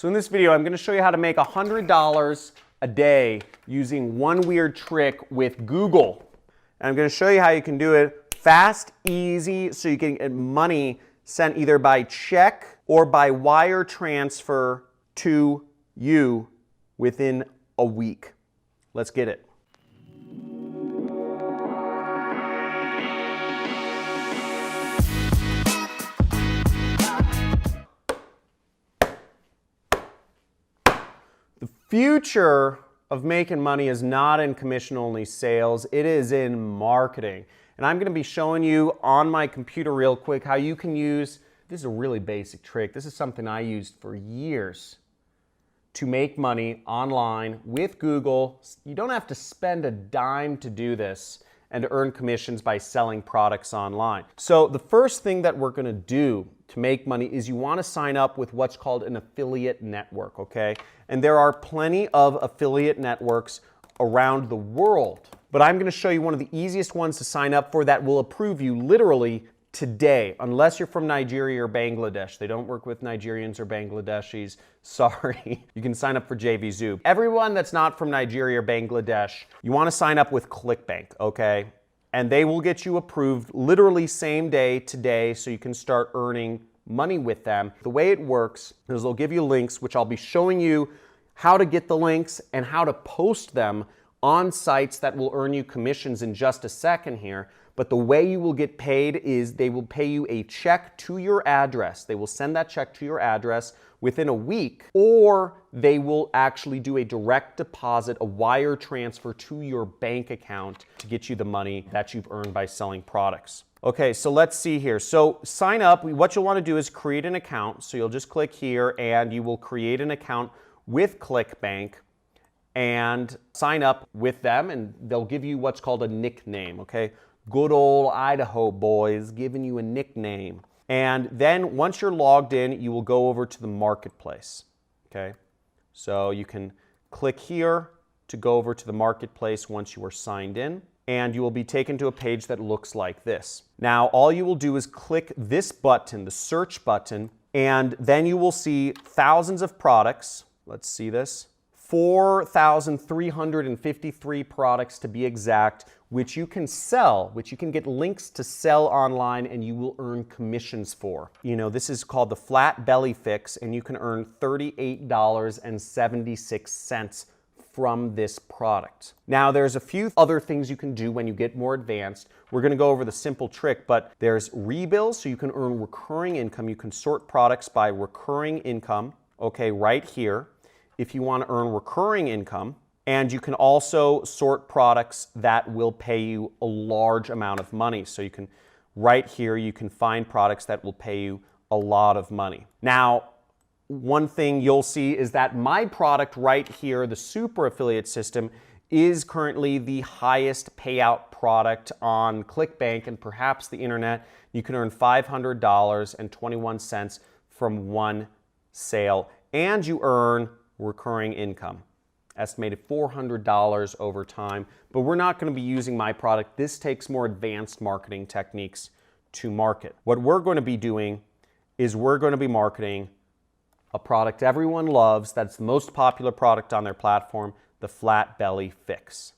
So in this video, I'm going to show you how to make $100 a day using one weird trick with Google. And I'm going to show you how you can do it fast, easy, so you can get money sent either by check or by wire transfer to you within a week. Let's get it. The future of making money is not in commission-only sales, it is in marketing. And I'm going to be showing you on my computer real quick how you can use, this is a really basic trick, this is something I used for years to make money online with Google. You don't have to spend a dime to do this and to earn commissions by selling products online. So the first thing that we're going to do to make money is you want to sign up with what's called an affiliate network, okay? And there are plenty of affiliate networks around the world. But I'm going to show you one of the easiest ones to sign up for that will approve you literally today, unless you're from Nigeria or Bangladesh. They don't work with Nigerians or Bangladeshis. Sorry. You can sign up for JVZoo. Everyone that's not from Nigeria or Bangladesh, you want to sign up with ClickBank, okay? And they will get you approved literally same day today so you can start earning money with them. The way it works is they'll give you links, which I'll be showing you how to get the links and how to post them on sites that will earn you commissions in just a second here. But the way you will get paid is they will pay you a check to your address. They will send that check to your address within a week, or they will actually do a direct deposit, a wire transfer to your bank account to get you the money that you've earned by selling products. Okay, so let's see here. So sign up. What you'll want to do is create an account. So you'll just click here and you will create an account with ClickBank and sign up with them, and they'll give you what's called a nickname, okay? Good old Idaho boys giving you a nickname. And then once you're logged in, you will go over to the marketplace, okay? So you can click here to go over to the marketplace once you are signed in, and you will be taken to a page that looks like this. Now, all you will do is click this button, the search button, and then you will see thousands of products. Let's see this. 4,353 products to be exact, which you can sell, which you can get links to sell online and you will earn commissions for. You know, this is called the flat belly fix and you can earn $38.76 from this product. Now, there's a few other things you can do when you get more advanced. We're going to go over the simple trick, but there's rebills, so you can earn recurring income. You can sort products by recurring income, okay, right here. If you want to earn recurring income, and you can also sort products that will pay you a large amount of money. So you can, right here, you can find products that will pay you a lot of money. Now, one thing you'll see is that my product right here, the Super Affiliate System, is currently the highest payout product on ClickBank and perhaps the internet. You can earn $500.21 from one sale, and you earn recurring income, estimated $400 over time. But we're not going to be using my product. This takes more advanced marketing techniques to market. What we're going to be doing is we're going to be marketing a product everyone loves, that's the most popular product on their platform, the Flat Belly Fix.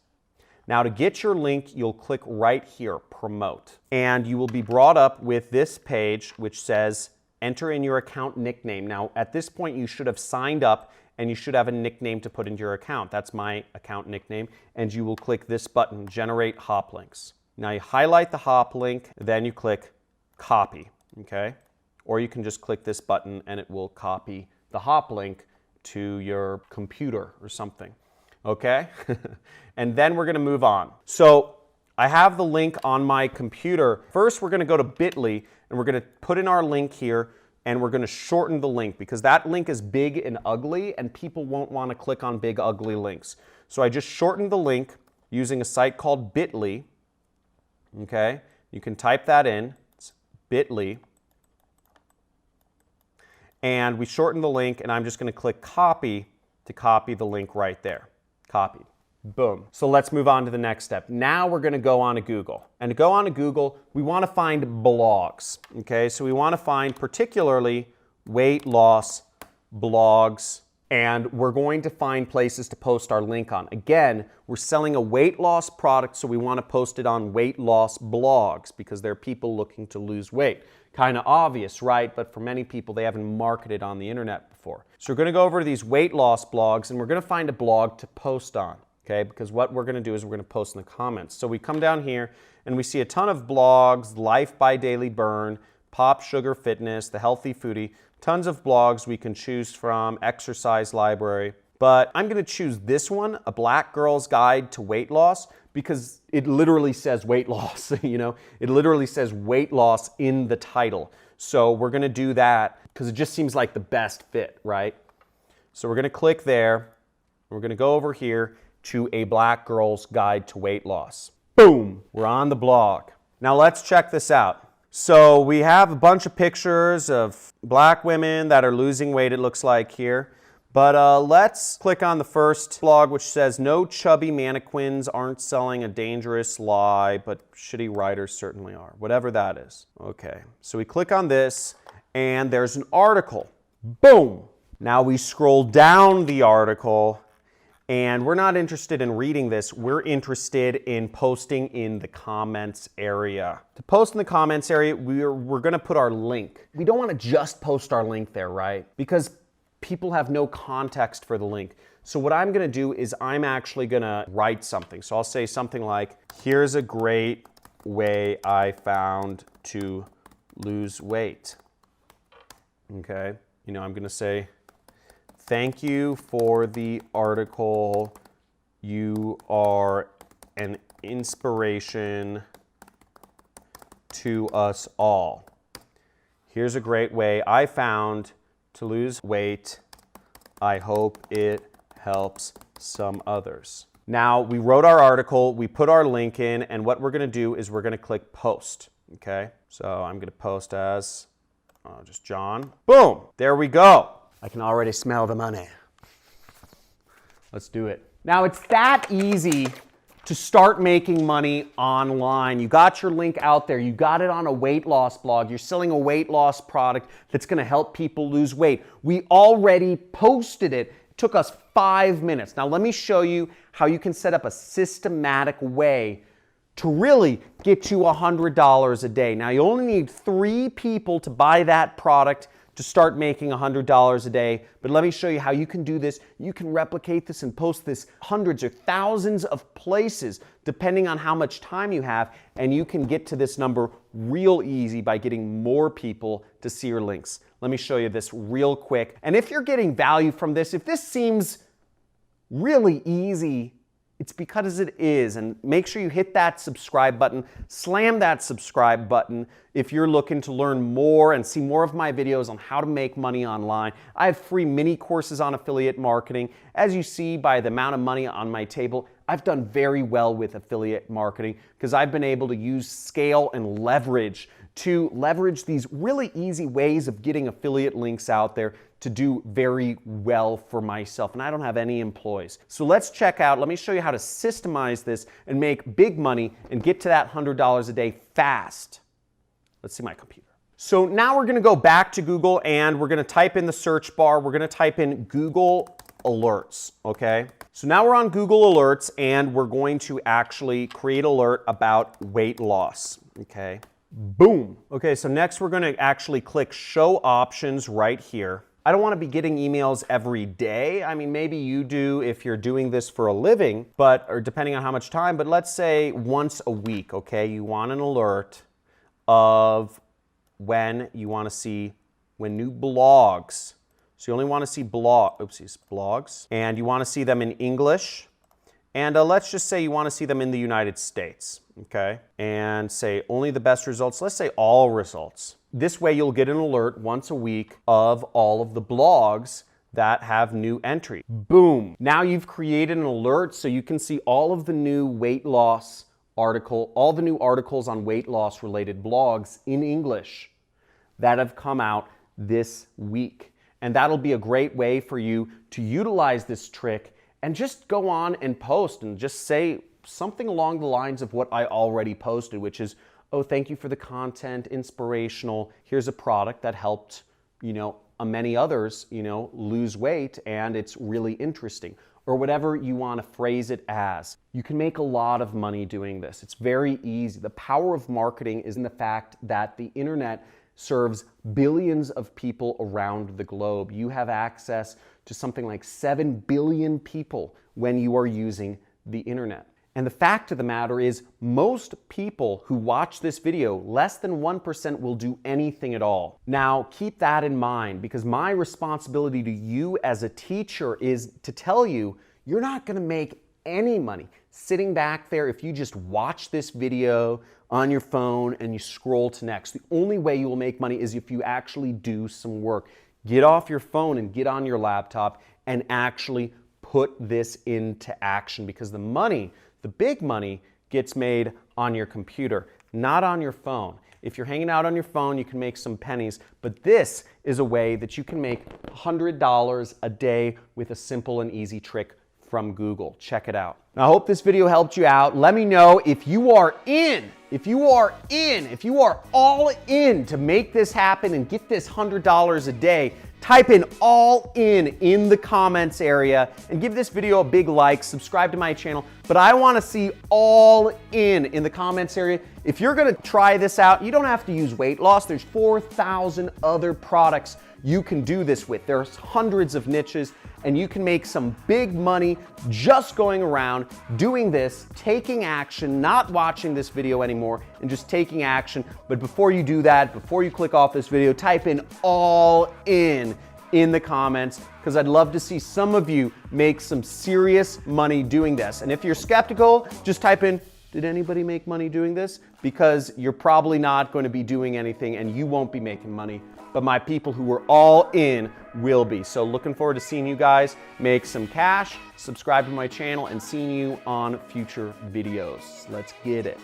Now, to get your link, you'll click right here, Promote, and you will be brought up with this page which says enter in your account nickname. Now, at this point, you should have signed up and you should have a nickname to put into your account. That's my account nickname. And you will click this button, Generate Hop Links. Now you highlight the hop link, then you click Copy, okay? Or you can just click this button and it will copy the hop link to your computer or something, okay? And then we're gonna move on. So I have the link on my computer. First, we're gonna go to bit.ly and we're gonna put in our link here and we're going to shorten the link because that link is big and ugly and people won't want to click on big ugly links. So I just shortened the link using a site called bit.ly. Okay, you can type that in. It's bit.ly. And we shortened the link and I'm just going to click copy to copy the link right there. Copied. Boom. So let's move on to the next step. Now we're going to go on to Google. And to go on to Google, we want to find blogs. Okay, so we want to find particularly weight loss blogs, and we're going to find places to post our link on. Again, we're selling a weight loss product, so we want to post it on weight loss blogs because there are people looking to lose weight. Kind of obvious, right? But for many people, they haven't marketed on the internet before. So we're going to go over to these weight loss blogs, and we're going to find a blog to post on, okay? Because what we're going to do is we're going to post in the comments. So we come down here, and we see a ton of blogs: Life by Daily Burn, Pop Sugar Fitness, The Healthy Foodie, tons of blogs we can choose from, Exercise Library. But I'm going to choose this one, A Black Girl's Guide to Weight Loss, because it literally says weight loss, you know? It literally says weight loss in the title. So we're going to do that because it just seems like the best fit, right? So we're going to click there. We're going to go over here to A Black Girl's Guide to Weight Loss. Boom, we're on the blog. Now let's check this out. So we have a bunch of pictures of black women that are losing weight, it looks like here. But let's click on the first blog, which says, no chubby mannequins aren't selling, a dangerous lie, but shitty writers certainly are. Whatever that is. Okay, so we click on this, and there's an article. Boom! Now we scroll down the article, and we're not interested in reading this. We're interested in posting in the comments area. To post in the comments area, we're going to put our link. We don't want to just post our link there, right? Because people have no context for the link. So what I'm going to do is I'm actually going to write something. So I'll say something like, here's a great way I found to lose weight. Okay. You know, I'm going to say, thank you for the article. You are an inspiration to us all. Here's a great way I found to lose weight. I hope it helps some others. Now, we wrote our article, we put our link in, and what we're going to do is we're going to click post. Okay? So I'm going to post as just John. Boom! There we go. I can already smell the money. Let's do it. Now, it's that easy to start making money online. You got your link out there. You got it on a weight loss blog. You're selling a weight loss product that's going to help people lose weight. We already posted it. It took us 5 minutes. Now, let me show you how you can set up a systematic way to really get you $100 a day. Now, you only need 3 people to buy that product to start making $100 a day. But let me show you how you can do this. You can replicate this and post this hundreds or thousands of places depending on how much time you have, and you can get to this number real easy by getting more people to see your links. Let me show you this real quick. And if you're getting value from this, if this seems really easy, it's because it is. And make sure you hit that subscribe button, slam that subscribe button if you're looking to learn more and see more of my videos on how to make money online. I have free mini courses on affiliate marketing. As you see by the amount of money on my table, I've done very well with affiliate marketing because I've been able to use scale and leverage to leverage these really easy ways of getting affiliate links out there to do very well for myself, and I don't have any employees. So let's check out, let me show you how to systemize this and make big money and get to that $100 a day fast. Let's see my computer. So now we're gonna go back to Google and we're gonna type in the search bar, we're gonna type in Google Alerts, okay? So now we're on Google Alerts and we're going to actually create an alert about weight loss, okay? Boom. Okay, so next we're gonna actually click Show Options right here. I don't want to be getting emails every day. I mean, maybe you do if you're doing this for a living, or depending on how much time, but let's say once a week, okay? You want an alert of when you want to see when new blogs. So you only want to see blogs, and you want to see them in English. And let's just say you want to see them in the United States, okay? And say only the best results. Let's say all results. This way you'll get an alert once a week of all of the blogs that have new entry. Boom. Now you've created an alert so you can see all of the new weight loss all the new articles on weight loss related blogs in English that have come out this week. And that'll be a great way for you to utilize this trick and just go on and post and just say something along the lines of what I already posted, which is, oh, thank you for the content, inspirational. Here's a product that helped, many others, lose weight and it's really interesting, or whatever you want to phrase it as. You can make a lot of money doing this. It's very easy. The power of marketing is in the fact that the internet serves billions of people around the globe. You have access to something like 7 billion people when you are using the internet. And the fact of the matter is, most people who watch this video, less than 1% will do anything at all. Now, keep that in mind, because my responsibility to you as a teacher is to tell you, you're not going to make any money sitting back there if you just watch this video on your phone and you scroll to next. The only way you will make money is if you actually do some work. Get off your phone and get on your laptop and actually put this into action, because the money, the big money, gets made on your computer, not on your phone. If you're hanging out on your phone, you can make some pennies, but this is a way that you can make $100 a day with a simple and easy trick from Google. Check it out. Now, I hope this video helped you out. Let me know if you are if you are all in to make this happen and get this $100 a day. Type in all in the comments area and give this video a big like, subscribe to my channel. But I want to see all in the comments area. If you're going to try this out, you don't have to use weight loss. There's 4,000 other products you can do this with. There's hundreds of niches, and you can make some big money just going around doing this, taking action, not watching this video anymore, and just taking action. But before you do that, before you click off this video, type in all in the comments, because I'd love to see some of you make some serious money doing this. And if you're skeptical, just type in, did anybody make money doing this? Because you're probably not going to be doing anything and you won't be making money, but my people who are all in will be. So looking forward to seeing you guys make some cash, subscribe to my channel, and seeing you on future videos. Let's get it.